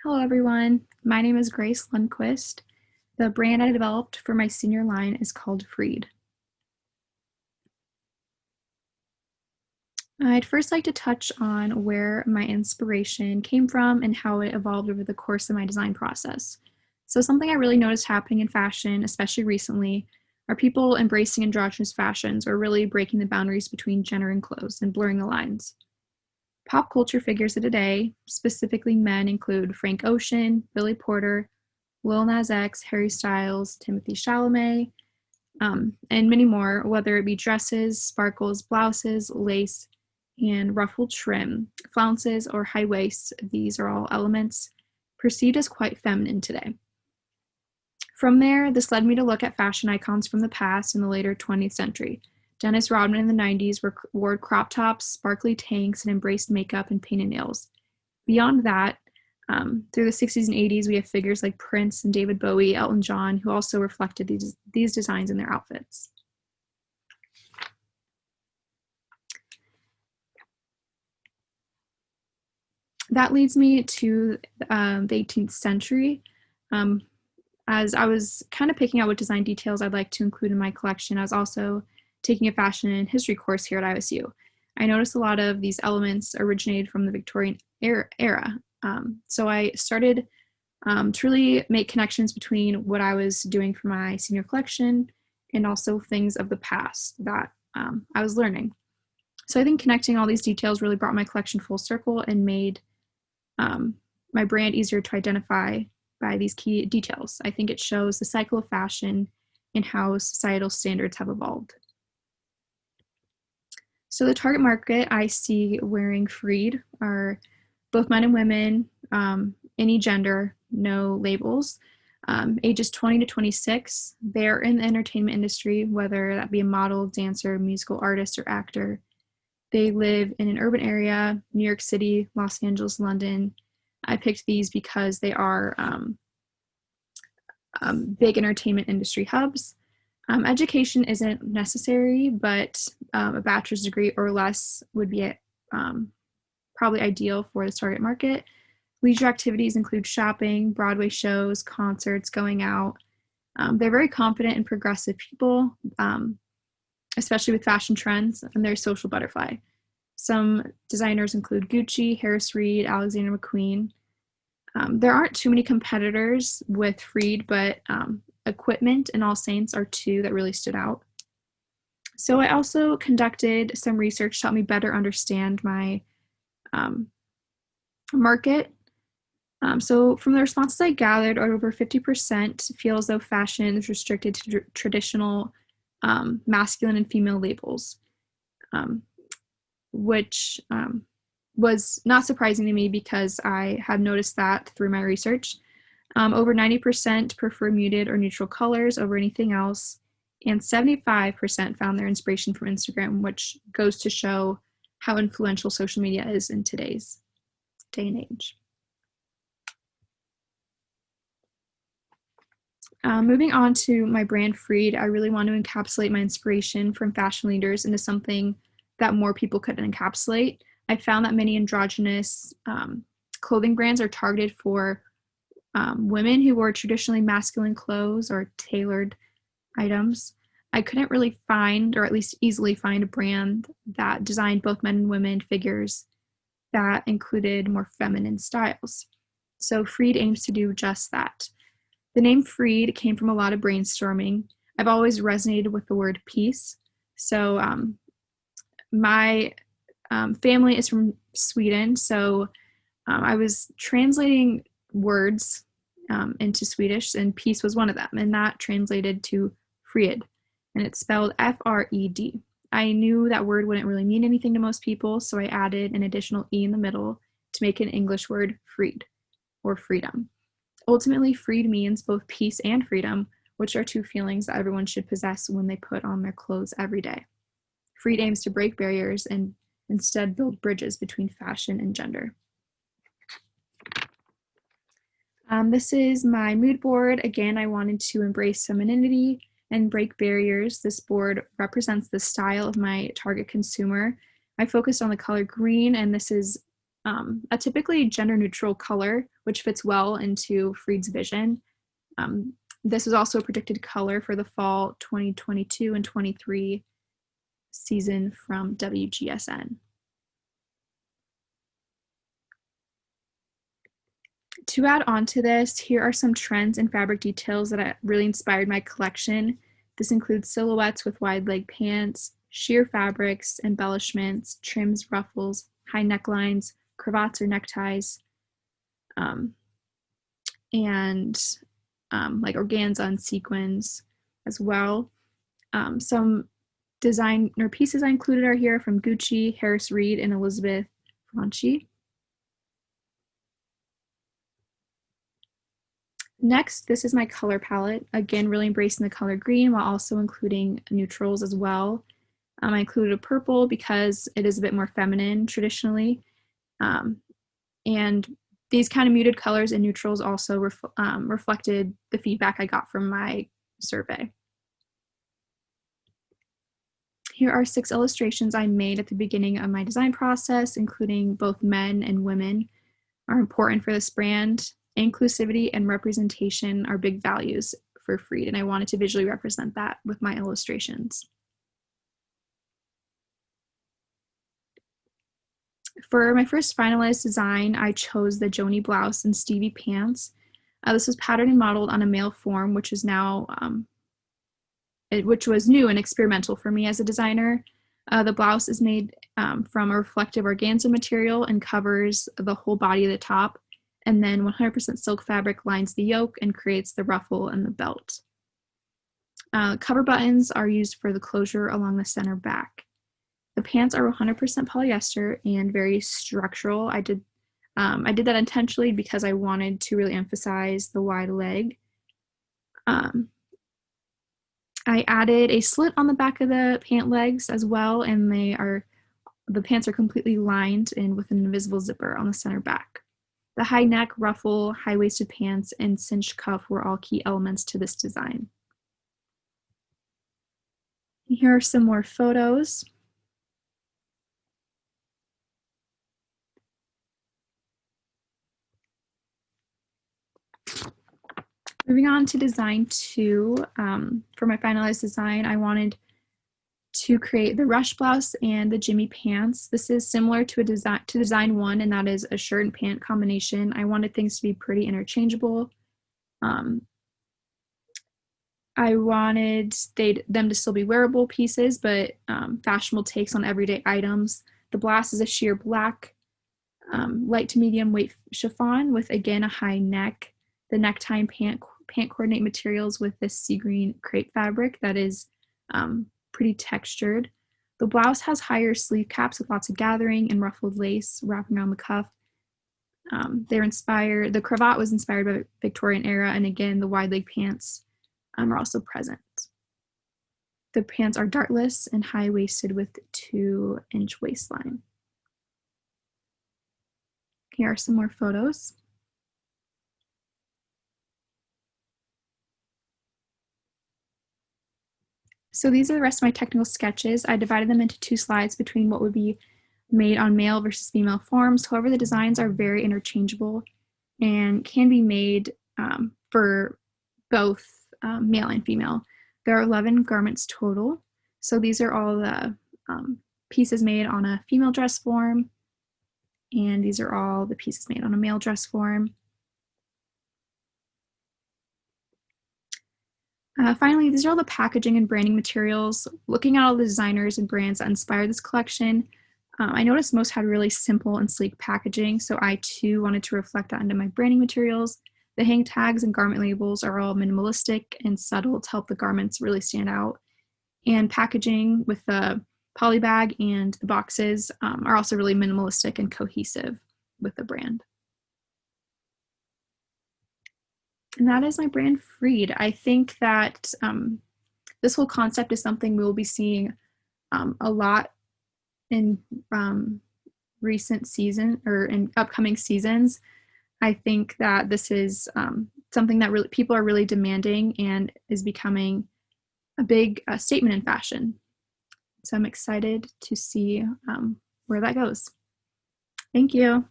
Hello, everyone. My name is Grace Lundquist. The brand I developed for my senior line is called Freed. I'd first like to touch on where my inspiration came from and how it evolved over the course of my design process. So, something I really noticed happening in fashion, especially recently, are people embracing androgynous fashions or really breaking the boundaries between gender and clothes and blurring the lines. Pop culture figures of today, specifically men, include Frank Ocean, Billy Porter, Lil Nas X, Harry Styles, Timothy Chalamet, and many more, whether it be dresses, sparkles, blouses, lace, and ruffled trim, flounces, or high waists. These are all elements perceived as quite feminine today. From there, this led me to look at fashion icons from the past in the later 20th century. Dennis Rodman in the 90s wore crop tops, sparkly tanks, and embraced makeup and painted nails. Beyond that, through the 60s and 80s, we have figures like Prince and David Bowie, Elton John, who also reflected these designs in their outfits. That leads me to the 18th century. Um, as I was kind of picking out what design details I'd like to include in my collection, I was also taking a fashion and history course here at ISU. I noticed a lot of these elements originated from the Victorian era. So I started to really make connections between what I was doing for my senior collection and also things of the past that I was learning. So I think connecting all these details really brought my collection full circle and made um, my brand easier to identify by these key details. I think it shows the cycle of fashion and how societal standards have evolved. So the target market I see wearing Freed are both men and women, any gender, no labels, ages 20 to 26. They're in the entertainment industry, whether that be a model, dancer, musical artist, or actor. They live in an urban area, New York City, Los Angeles, London. I picked these because they are big entertainment industry hubs. Education isn't necessary, but a bachelor's degree or less would be probably ideal for the target market. Leisure activities include shopping, Broadway shows, concerts, going out. They're very confident and progressive people, especially with fashion trends, and they're a social butterfly. Some designers include Gucci, Harris Reed, Alexander McQueen. There aren't too many competitors with Freed, but Equipment and All Saints are two that really stood out. So I also conducted some research to help me better understand my um, market. So from the responses I gathered, over 50% feel as though fashion is restricted to traditional masculine and female labels, um, which was not surprising to me because I have noticed that through my research. Over 90% prefer muted or neutral colors over anything else, and 75% found their inspiration from Instagram, which goes to show how influential social media is in today's day and age. Moving on to my brand Freed, I really want to encapsulate my inspiration from fashion leaders into something that more people could encapsulate. I found that many androgynous clothing brands are targeted for women who wore traditionally masculine clothes or tailored items. I couldn't really find, or at least easily find, a brand that designed both men and women figures that included more feminine styles. So Freed aims to do just that. The name Freed came from a lot of brainstorming. I've always resonated with the word peace. So my family is from Sweden, so I was translating words into Swedish, and peace was one of them, and that translated to Fred, and it's spelled Fred. I knew that word wouldn't really mean anything to most people, so I added an additional E in the middle to make an English word freed, or freedom. Ultimately, freed means both peace and freedom, which are two feelings that everyone should possess when they put on their clothes every day. Freed aims to break barriers and instead build bridges between fashion and gender. This is my mood board. Again, I wanted to embrace femininity and break barriers. This board represents the style of my target consumer. I focused on the color green, and this is a typically gender-neutral color, which fits well into Freed's vision. This is also a predicted color for the fall 2022 and 23 season from WGSN. To add on to this, here are some trends and fabric details that really inspired my collection. This includes silhouettes with wide leg pants, sheer fabrics, embellishments, trims, ruffles, high necklines, cravats or neckties, and like organza and sequins as well. Some design or pieces I included are here from Gucci, Harris Reed, and Elizabeth Franchi. Next, this is my color palette. Again, really embracing the color green while also including neutrals as well. I included a purple because it is a bit more feminine traditionally. And these kind of muted colors and neutrals also reflected the feedback I got from my survey. Here are 6 illustrations I made at the beginning of my design process, including both men and women are important for this brand. Inclusivity and representation are big values for Freed, and I wanted to visually represent that with my illustrations. For my first finalized design, I chose the Joni blouse and Stevie pants. This was patterned and modeled on a male form, which is now, which was new and experimental for me as a designer. The blouse is made from a reflective organza material and covers the whole body of the top. And then 100% silk fabric lines the yoke and creates the ruffle and the belt. Cover buttons are used for the closure along the center back. The pants are 100% polyester and very structural. I did that intentionally because I wanted to really emphasize the wide leg. I added a slit on the back of the pant legs as well, and the pants are completely lined and with an invisible zipper on the center back. The high neck, ruffle, high-waisted pants, and cinched cuff were all key elements to this design. Here are some more photos. Moving on to design 2, for my finalized design, I wanted to create the rush blouse and the Jimmy pants. This is similar to design 1, and that is a shirt and pant combination. I wanted things to be pretty interchangeable. I wanted them to still be wearable pieces, but fashionable takes on everyday items. The blouse is a sheer black, light to medium weight chiffon with, again, a high neck. The necktie and pant coordinate materials with this sea green crepe fabric that is pretty textured. The blouse has higher sleeve caps with lots of gathering and ruffled lace wrapping around the cuff. The cravat was inspired by Victorian era, and again, the wide leg pants are also present. The pants are dartless and high-waisted with 2-inch waistline. Here are some more photos. So these are the rest of my technical sketches. I divided them into 2 slides between what would be made on male versus female forms. However, the designs are very interchangeable and can be made for both male and female. There are 11 garments total. So these are all the pieces made on a female dress form, and these are all the pieces made on a male dress form. Finally, these are all the packaging and branding materials. Looking at all the designers and brands that inspired this collection, I noticed most had really simple and sleek packaging, so I too wanted to reflect that into my branding materials. The hang tags and garment labels are all minimalistic and subtle to help the garments really stand out. And packaging with the poly bag and the boxes are also really minimalistic and cohesive with the brand. And that is my brand, Freed. I think that this whole concept is something we will be seeing a lot in recent season or in upcoming seasons. I think that this is something that really people are really demanding and is becoming a big statement in fashion. So I'm excited to see where that goes. Thank you.